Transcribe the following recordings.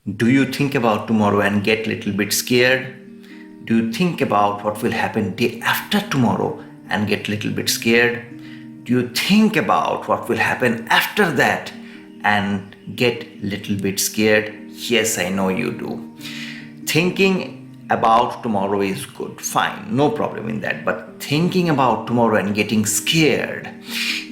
Do you think about tomorrow and get a little bit scared? Do you think about what will happen day after tomorrow and get a little bit scared? Do you think about what will happen after that and get a little bit scared? Yes, I know you do. Thinking about tomorrow is good, fine, no problem in that. But thinking about tomorrow and getting scared,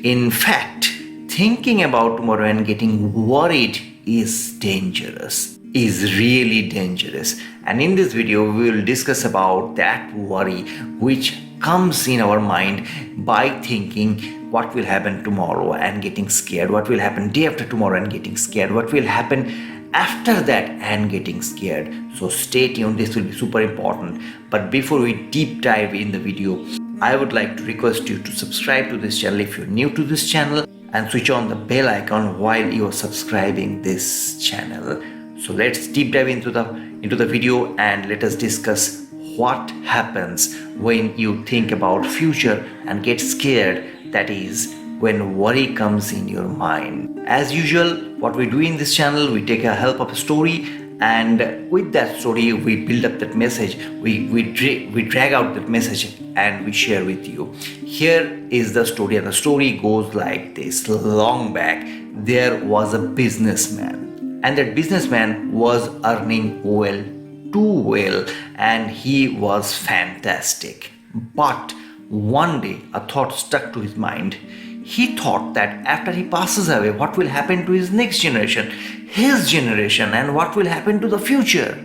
in fact, thinking about tomorrow and getting worried is dangerous, is really dangerous. And in this video, we will discuss about that worry which comes in our mind by thinking what will happen tomorrow and getting scared, what will happen day after tomorrow and getting scared, what will happen after that and getting scared. So stay tuned, this will be super important. But before we deep dive in the video, I would like to request you to subscribe to this channel if you're new to this channel and switch on the bell icon while you're subscribing this channel. So let's deep dive into the video and let us discuss what happens when you think about future and get scared, that is when worry comes in your mind. As usual, what we do in this channel, we take a help of a story, and with that story we build up that message, we drag out that message and we share with you. Here is the story, and the story goes like this. Long back there was a businessman, and that businessman was earning well, too well, and he was fantastic. But one day a thought stuck to his mind. He thought that after he passes away, what will happen to his next generation, his generation, and what will happen to the future?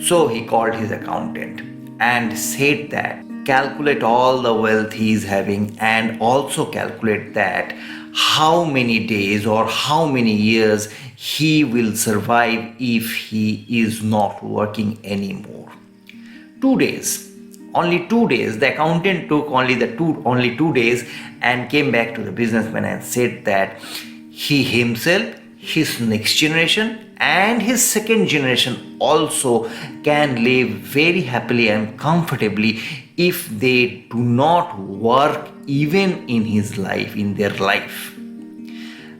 So he called his accountant and said that calculate all the wealth he is having and also calculate that how many days or how many years he will survive if he is not working anymore. 2 days. Only 2 days. The accountant took only 2 days and came back to the businessman and said that he himself, his next generation, and his second generation also can live very happily and comfortably if they do not work even in their life.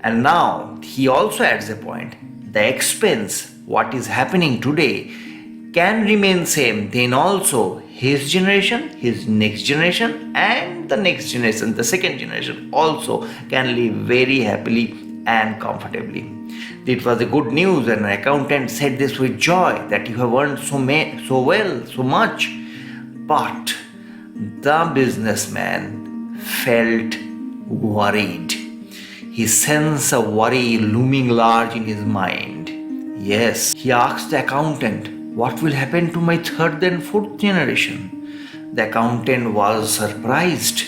And now he also adds a point. The expense, what is happening today, can remain same, then also his generation, his next generation, and the next generation, the second generation also can live very happily and comfortably. It was a good news, and an accountant said this with joy that you have earned so well, so much. But the businessman felt worried. He sensed a worry looming large in his mind. Yes, he asked the accountant, what will happen to my third and fourth generation? The accountant was surprised.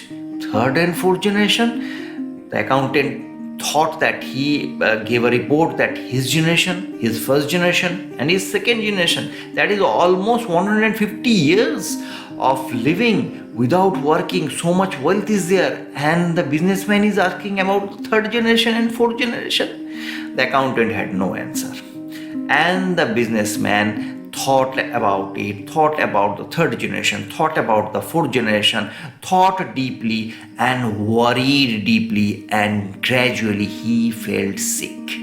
Third and fourth generation? The accountant thought that he gave a report that his generation, his first generation, and his second generation, that is almost 150 years of living without working, so much wealth is there, and the businessman is asking about third generation and fourth generation. The accountant had no answer, and the businessman thought about it, thought about the third generation, thought about the fourth generation, thought deeply and worried deeply, and gradually he felt sick.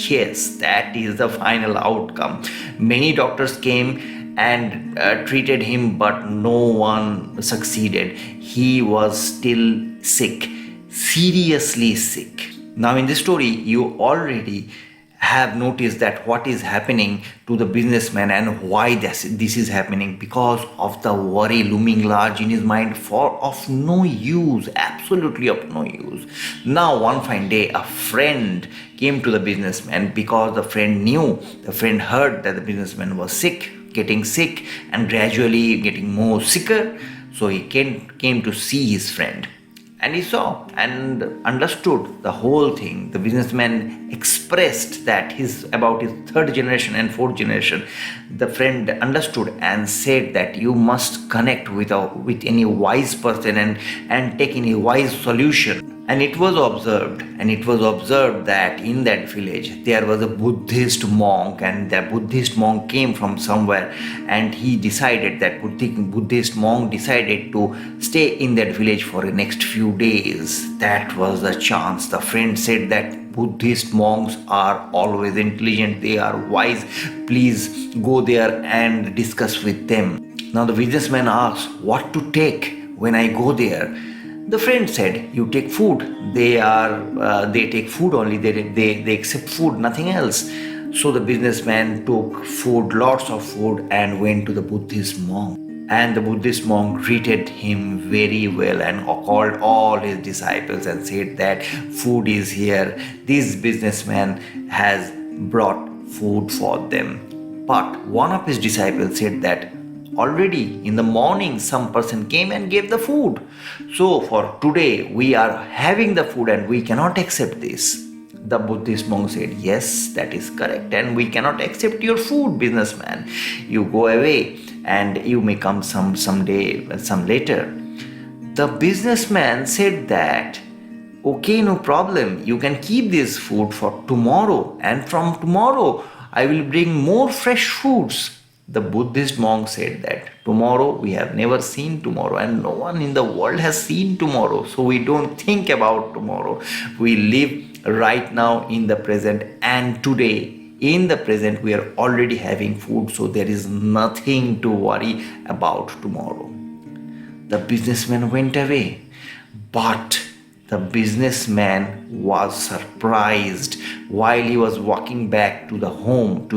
Yes, that is the final outcome. Many doctors came and treated him, but no one succeeded. He was still sick, seriously sick. Now in this story, you already have noticed that what is happening to the businessman and why this is happening, because of the worry looming large in his mind of no use, absolutely of no use. Now one fine day a friend came to the businessman because the friend heard that the businessman was sick, getting sick and gradually getting more sicker. So he came to see his friend. And he saw and understood the whole thing. The businessman expressed that about his third generation and fourth generation. The friend understood and said that you must connect with any wise person and take any wise solution. And it was observed that in that village there was a Buddhist monk, and the Buddhist monk came from somewhere, and he decided that Buddhist monk decided to stay in that village for the next few days. That was the chance. The friend said that Buddhist monks are always intelligent, they are wise. Please go there and discuss with them. Now the businessman asks, what to take when I go there? The friend said, you take food. They take food only, they accept food, nothing else. So the businessman took food, lots of food, and went to the Buddhist monk. And the Buddhist monk greeted him very well and called all his disciples and said that food is here. This businessman has brought food for them. But one of his disciples said that already in the morning some person came and gave the food. So for today we are having the food and we cannot accept this. The Buddhist monk said, yes, that is correct, and we cannot accept your food, businessman. You go away and you may come some later. The businessman said that, okay, no problem, you can keep this food for tomorrow, and from tomorrow I will bring more fresh foods. The Buddhist monk said that tomorrow, we have never seen tomorrow, and no one in the world has seen tomorrow, so we don't think about tomorrow. We live right now in the present, and today in the present we are already having food, so there is nothing to worry about tomorrow. The businessman went away, but the businessman was surprised while he was walking back to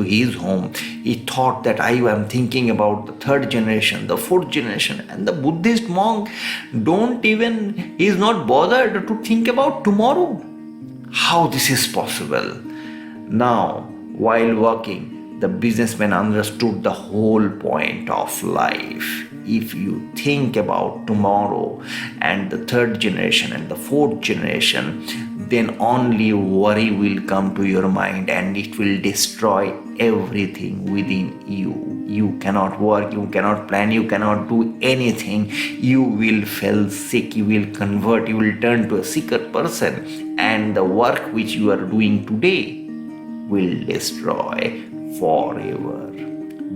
his home. He thought that I am thinking about the third generation, the fourth generation, and the Buddhist monk is not bothered to think about tomorrow. How this is possible? Now, while walking, the businessman understood the whole point of life. If you think about tomorrow and the third generation and the fourth generation, then only worry will come to your mind and it will destroy everything within you. You cannot work, you cannot plan, you cannot do anything. You will feel sick, you will convert, you will turn to a sicker person, and the work which you are doing today will destroy forever.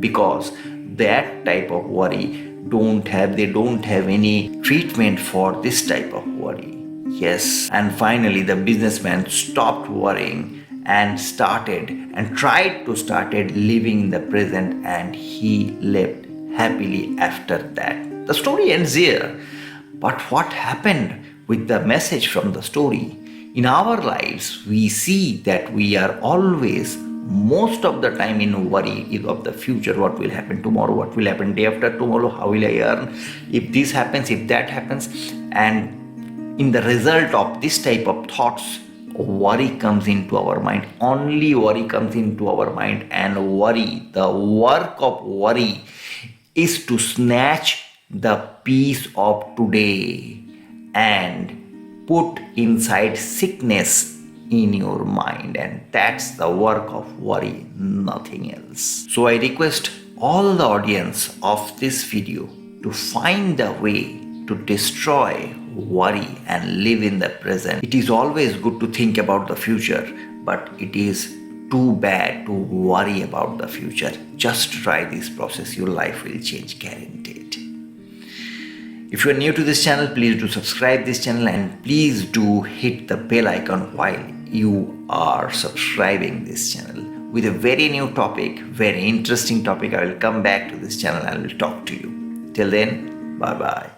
Because that type of worry they don't have any treatment for this type of worry. Yes, and finally the businessman stopped worrying and tried to start living in the present, and he lived happily after that. The story ends here. But what happened with the message from the story? In our lives, we see that we are always, most of the time, in worry of the future. What will happen tomorrow? What will happen day after tomorrow? How will I earn? If this happens, if that happens. And in the result of this type of thoughts, worry comes into our mind. Only worry comes into our mind. And the work of worry is to snatch the peace of today and put inside sickness in your mind, and that's the work of worry, nothing else. So I request all the audience of this video to find a way to destroy worry and live in the present. It is always good to think about the future, but it is too bad to worry about the future. Just try this process, your life will change, guaranteed. If you are new to this channel, please do subscribe this channel, and please do hit the bell icon while you are subscribing this channel. With a very new topic, very interesting topic, I will come back to this channel and I will talk to you. Till then, bye bye.